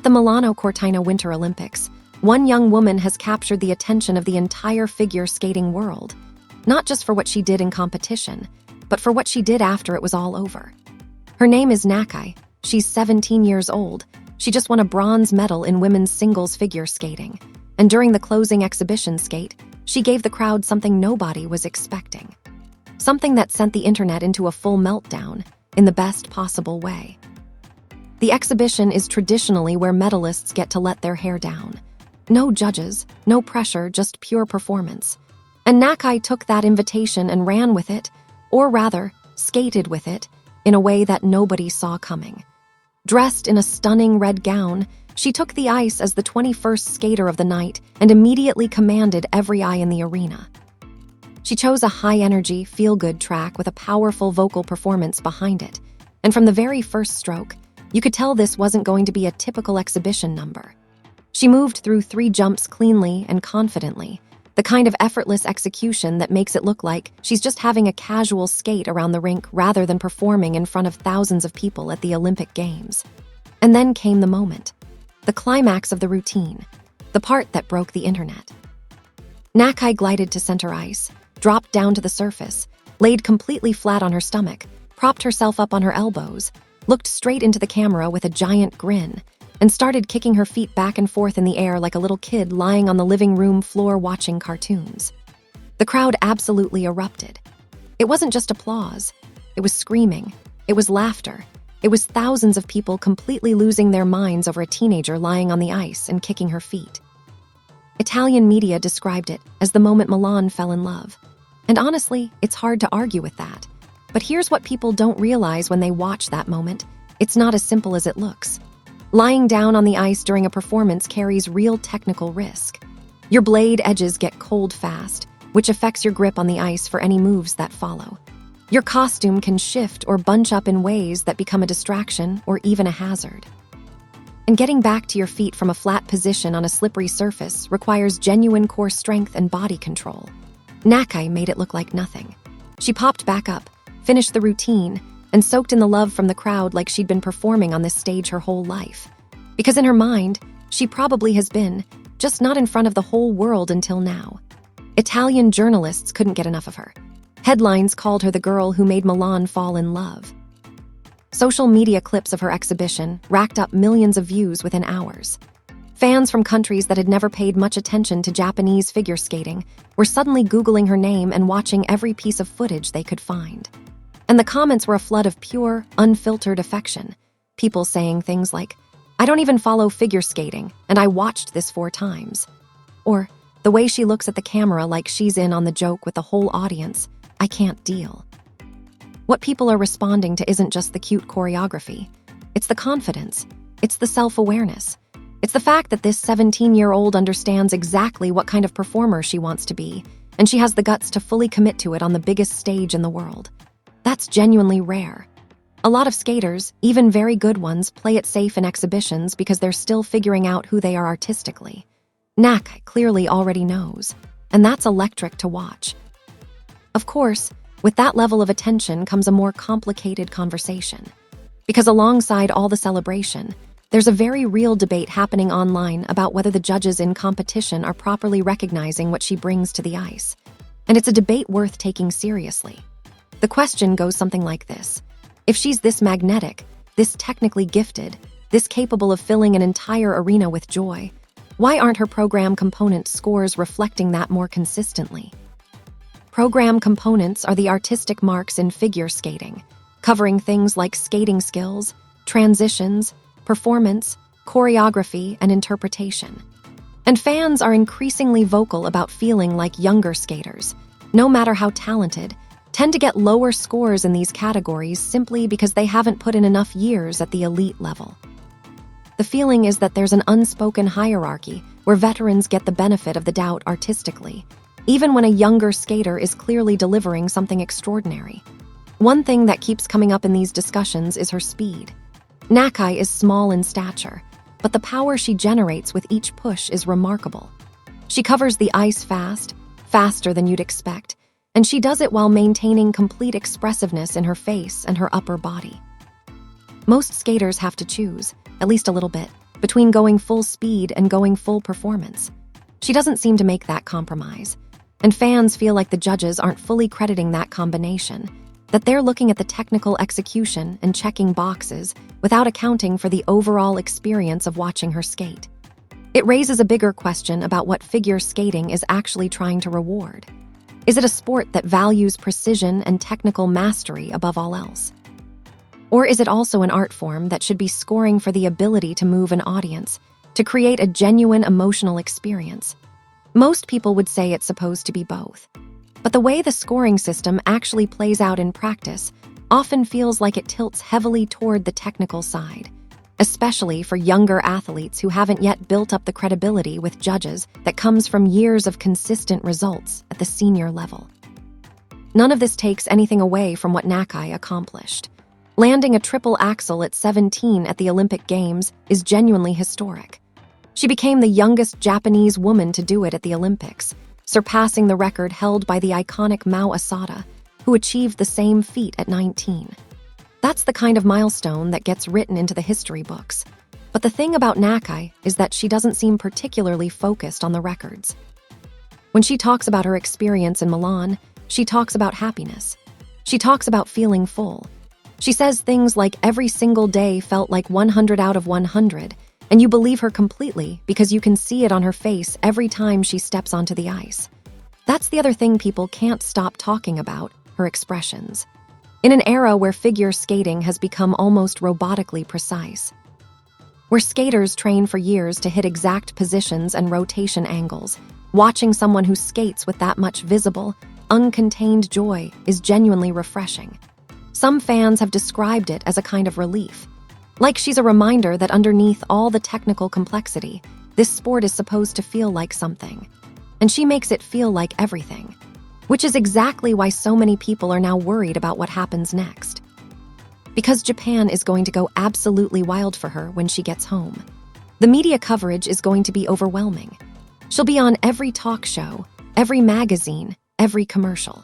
At the Milano Cortina Winter Olympics, one young woman has captured the attention of the entire figure skating world, not just for what she did in competition, but for what she did after it was all over. Her name is Nakai. She's 17 years old. She just won a bronze medal in women's singles figure skating, and during the closing exhibition skate, she gave the crowd something nobody was expecting. Something that sent the internet into a full meltdown, in the best possible way. The exhibition is traditionally where medalists get to let their hair down. No judges, no pressure, just pure performance. And Nakai took that invitation and ran with it, or rather, skated with it, in a way that nobody saw coming. Dressed in a stunning red gown, she took the ice as the 21st skater of the night and immediately commanded every eye in the arena. She chose a high-energy, feel-good track with a powerful vocal performance behind it, and from the very first stroke, you could tell this wasn't going to be a typical exhibition number. She moved through 3 jumps cleanly and confidently, the kind of effortless execution that makes it look like she's just having a casual skate around the rink rather than performing in front of thousands of people at the Olympic Games. And then came the moment, the climax of the routine, the part that broke the internet. Nakai glided to center ice, dropped down to the surface, laid completely flat on her stomach, propped herself up on her elbows, looked straight into the camera with a giant grin, and started kicking her feet back and forth in the air like a little kid lying on the living room floor watching cartoons. The crowd absolutely erupted. It wasn't just applause. It was screaming. It was laughter. It was thousands of people completely losing their minds over a teenager lying on the ice and kicking her feet. Italian media described it as the moment Milan fell in love. And honestly, it's hard to argue with that. But here's what people don't realize when they watch that moment. It's not as simple as it looks. Lying down on the ice during a performance carries real technical risk. Your blade edges get cold fast, which affects your grip on the ice for any moves that follow. Your costume can shift or bunch up in ways that become a distraction or even a hazard. And getting back to your feet from a flat position on a slippery surface requires genuine core strength and body control. Nakai made it look like nothing. She popped back up, finished the routine, and soaked in the love from the crowd like she'd been performing on this stage her whole life. Because in her mind, she probably has been, just not in front of the whole world until now. Italian journalists couldn't get enough of her. Headlines called her the girl who made Milan fall in love. Social media clips of her exhibition racked up millions of views within hours. Fans from countries that had never paid much attention to Japanese figure skating were suddenly Googling her name and watching every piece of footage they could find. And the comments were a flood of pure, unfiltered affection. People saying things like, "I don't even follow figure skating, and I watched this 4 times." Or, "The way she looks at the camera like she's in on the joke with the whole audience, I can't deal." What people are responding to isn't just the cute choreography. It's the confidence. It's the self-awareness. It's the fact that this 17-year-old understands exactly what kind of performer she wants to be, and she has the guts to fully commit to it on the biggest stage in the world. That's genuinely rare. A lot of skaters, even very good ones, play it safe in exhibitions because they're still figuring out who they are artistically. Nakai clearly already knows, and that's electric to watch. Of course, with that level of attention comes a more complicated conversation. Because alongside all the celebration, there's a very real debate happening online about whether the judges in competition are properly recognizing what she brings to the ice. And it's a debate worth taking seriously. The question goes something like this. If she's this magnetic, this technically gifted, this capable of filling an entire arena with joy, why aren't her program component scores reflecting that more consistently? Program components are the artistic marks in figure skating, covering things like skating skills, transitions, performance, choreography, and interpretation. And fans are increasingly vocal about feeling like younger skaters, no matter how talented, tend to get lower scores in these categories simply because they haven't put in enough years at the elite level. The feeling is that there's an unspoken hierarchy where veterans get the benefit of the doubt artistically, even when a younger skater is clearly delivering something extraordinary. One thing that keeps coming up in these discussions is her speed. Nakai is small in stature, but the power she generates with each push is remarkable. She covers the ice fast, faster than you'd expect, and she does it while maintaining complete expressiveness in her face and her upper body. Most skaters have to choose, at least a little bit, between going full speed and going full performance. She doesn't seem to make that compromise. And fans feel like the judges aren't fully crediting that combination, that they're looking at the technical execution and checking boxes without accounting for the overall experience of watching her skate. It raises a bigger question about what figure skating is actually trying to reward. Is it a sport that values precision and technical mastery above all else? Or is it also an art form that should be scoring for the ability to move an audience, to create a genuine emotional experience? Most people would say it's supposed to be both. But the way the scoring system actually plays out in practice often feels like it tilts heavily toward the technical side, especially for younger athletes who haven't yet built up the credibility with judges that comes from years of consistent results at the senior level. None of this takes anything away from what Nakai accomplished. Landing a triple axel at 17 at the Olympic Games is genuinely historic. She became the youngest Japanese woman to do it at the Olympics, surpassing the record held by the iconic Mao Asada, who achieved the same feat at 19. That's the kind of milestone that gets written into the history books. But the thing about Nakai is that she doesn't seem particularly focused on the records. When she talks about her experience in Milan, she talks about happiness. She talks about feeling full. She says things like every single day felt like 100 out of 100, and you believe her completely because you can see it on her face every time she steps onto the ice. That's the other thing people can't stop talking about, her expressions. In an era where figure skating has become almost robotically precise, where skaters train for years to hit exact positions and rotation angles, watching someone who skates with that much visible, uncontained joy is genuinely refreshing. Some fans have described it as a kind of relief. Like she's a reminder that underneath all the technical complexity, this sport is supposed to feel like something. And she makes it feel like everything. Which is exactly why so many people are now worried about what happens next. Because Japan is going to go absolutely wild for her when she gets home. The media coverage is going to be overwhelming. She'll be on every talk show, every magazine, every commercial.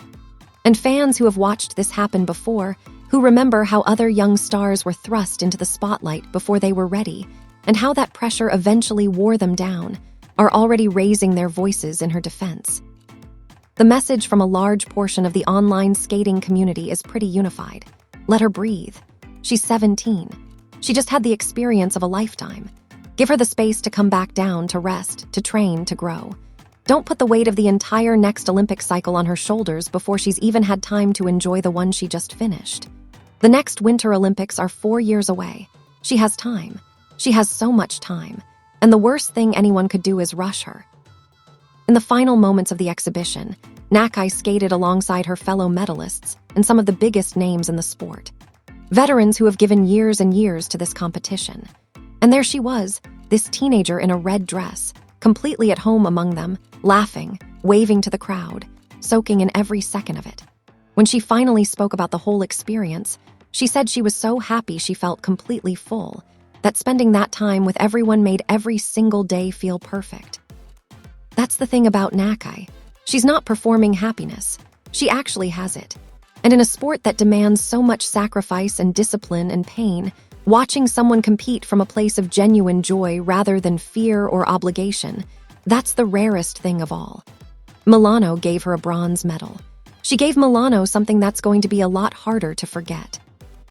And fans who have watched this happen before, who remember how other young stars were thrust into the spotlight before they were ready, and how that pressure eventually wore them down, are already raising their voices in her defense. The message from a large portion of the online skating community is pretty unified. Let her breathe. She's 17. She just had the experience of a lifetime. Give her the space to come back down, to rest, to train, to grow. Don't put the weight of the entire next Olympic cycle on her shoulders before she's even had time to enjoy the one she just finished. The next Winter Olympics are 4 years away. She has time. She has so much time. And the worst thing anyone could do is rush her. In the final moments of the exhibition, Nakai skated alongside her fellow medalists and some of the biggest names in the sport. Veterans who have given years and years to this competition. And there she was, this teenager in a red dress, completely at home among them, laughing, waving to the crowd, soaking in every second of it. When she finally spoke about the whole experience, she said she was so happy she felt completely full, that spending that time with everyone made every single day feel perfect. That's the thing about Nakai. She's not performing happiness. She actually has it. And in a sport that demands so much sacrifice and discipline and pain, watching someone compete from a place of genuine joy rather than fear or obligation, that's the rarest thing of all. Milano gave her a bronze medal. She gave Milano something that's going to be a lot harder to forget.